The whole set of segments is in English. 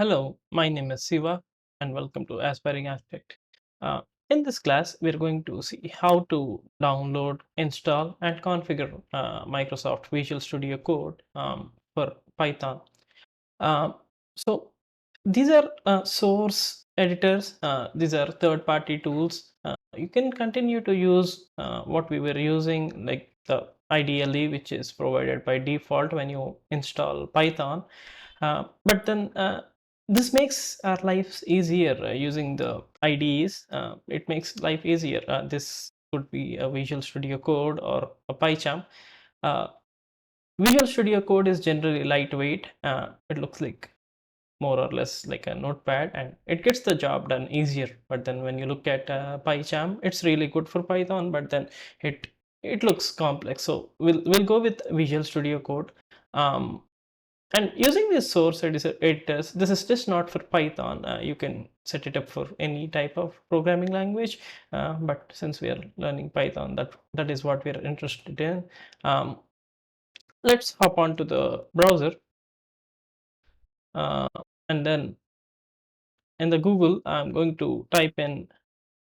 Hello, my name is Siva and welcome to Aspiring Architect. Uh, in this class, we're going to see how to download, install, and configure Microsoft Visual Studio Code for Python. Um, so these are source editors. These are third-party tools. You can continue to use what we were using, like the IDLE, which is provided by default when you install Python. But then this makes our lives easier using the IDEs. It makes life easier. This could be a Visual Studio Code or a PyCharm. Uh, Visual Studio Code is generally lightweight. It looks like more or less like a notepad, and it gets the job done easier. But then when you look at PyCharm, it's really good for Python, but then it it looks complex. So we'll go with Visual Studio Code. Um, and using this source editors, this is just not for Python. You can set it up for any type of programming language. But since we are learning Python, that is what we are interested in. Um, let's hop on to the browser, uh, and then in the Google, I'm going to type in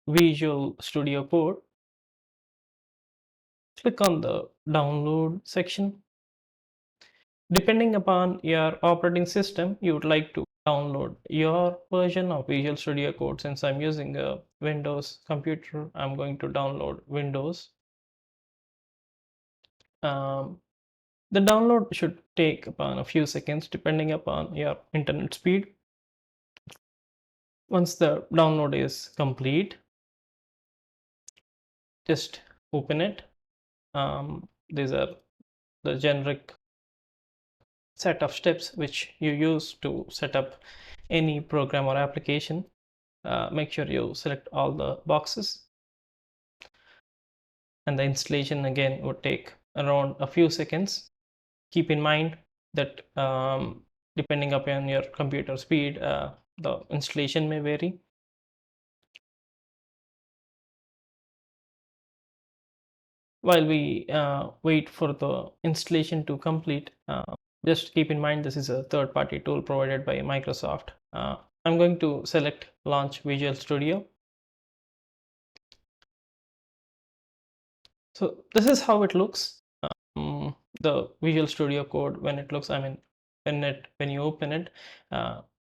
Visual Studio Code. Click on the download section. Depending upon your operating system, you would like to download your version of Visual Studio Code. Since I'm using a Windows computer, I'm going to download Windows. Um, the download should take upon a few seconds depending upon your internet speed. Once the download is complete, just open it. These are the generic set of steps which you use to set up any program or application. Make sure you select all the boxes, and the installation again would take around a few seconds. Keep in mind that depending upon your computer speed, the installation may vary. While we wait for the installation to complete, just keep in mind this is a third-party tool provided by Microsoft. I'm going to select Launch Visual Studio. So this is how it looks. The Visual Studio Code, when it looks, I mean, when you open it,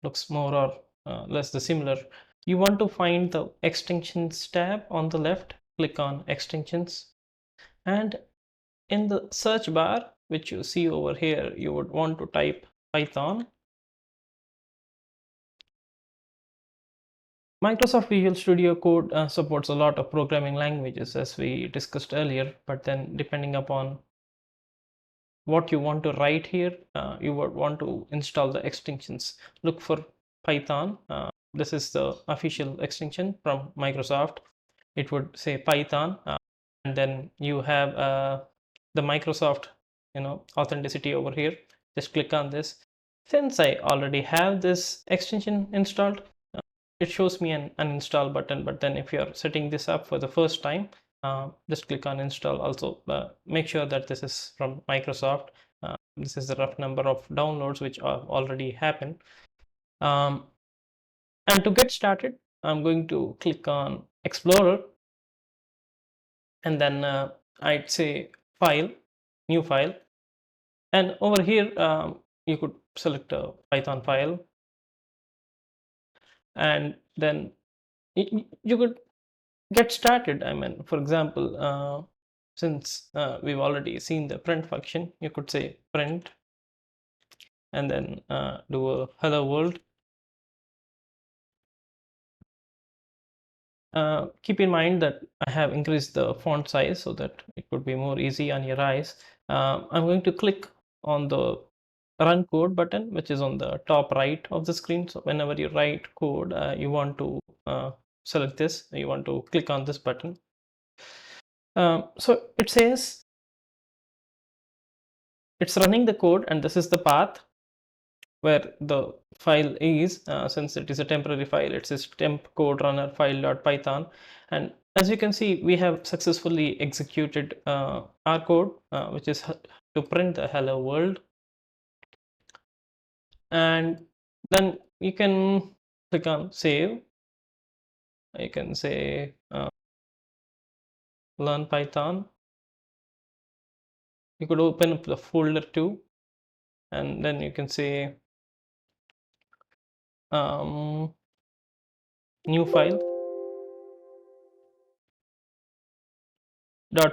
looks more or less the similar. You want to find the extensions tab on the left. Click on extensions, and in the search bar, which you see over here, you would want to type Python. Microsoft Visual Studio Code supports a lot of programming languages, as we discussed earlier, but then depending upon what you want to write here, you would want to install the extensions. Look for Python. This is the official extension from Microsoft. It would say Python, and then you have the Microsoft, authenticity over here. Just click on this. Since I already have this extension installed, it shows me an uninstall button. But then if you're setting this up for the first time, just click on install. Also, make sure that this is from Microsoft. This is the rough number of downloads which already happened. And to get started, I'm going to click on Explorer, and then I'd say File, New File. And over here, you could select a Python file, and then you could get started. I mean, for example, since we've already seen the print function, you could say print, and then do a hello world. Keep in mind that I have increased the font size so that it would be more easy on your eyes. I'm going to click on the run code button, which is on the top right of the screen. So whenever you write code, you want to select this, you want to click on this button. So it says it's running the code, and this is the path where the file is. Since it is a temporary file, it says temp code runner file.python, and as you can see, we have successfully executed our code, which is to print the hello world. And Then you can click on save. You can say learn Python. You could open up the folder too, and then you can say new file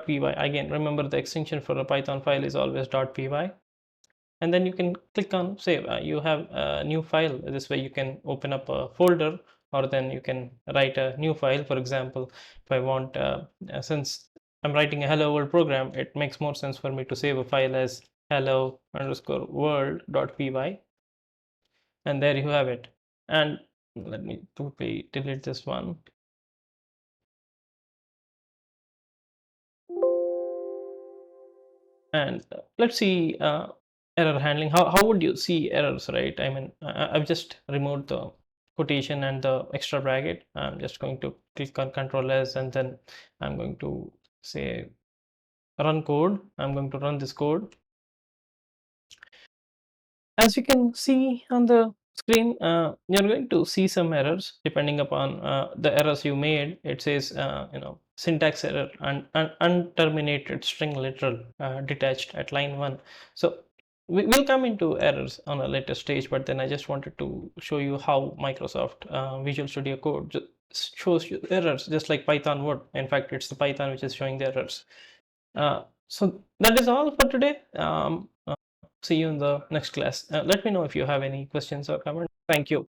.py. Again, remember the extension for a Python file is always .py. And then you can click on save. You have a new file. This way you can open up a folder, or then you can write a new file. For example, if I want, since I'm writing a hello world program, it makes more sense for me to save a file as hello underscore world.py. And there you have it. And let me quickly delete this one. And let's see error handling. How would you see errors, right? I mean, I've just removed the quotation and the extra bracket. I'm just going to click on Control S, and then I'm going to say run code. I'm going to run this code. As you can see on the screen, you're going to see some errors depending upon the errors you made. It says, syntax error and unterminated string literal detached at line 1. So we'll come into errors on a later stage, but then I just wanted to show you how Microsoft Visual Studio Code shows you errors just like Python would. In fact, it's the Python which is showing the errors. So that is all for today. See you in the next class. Let me know if you have any questions or comments. Thank you.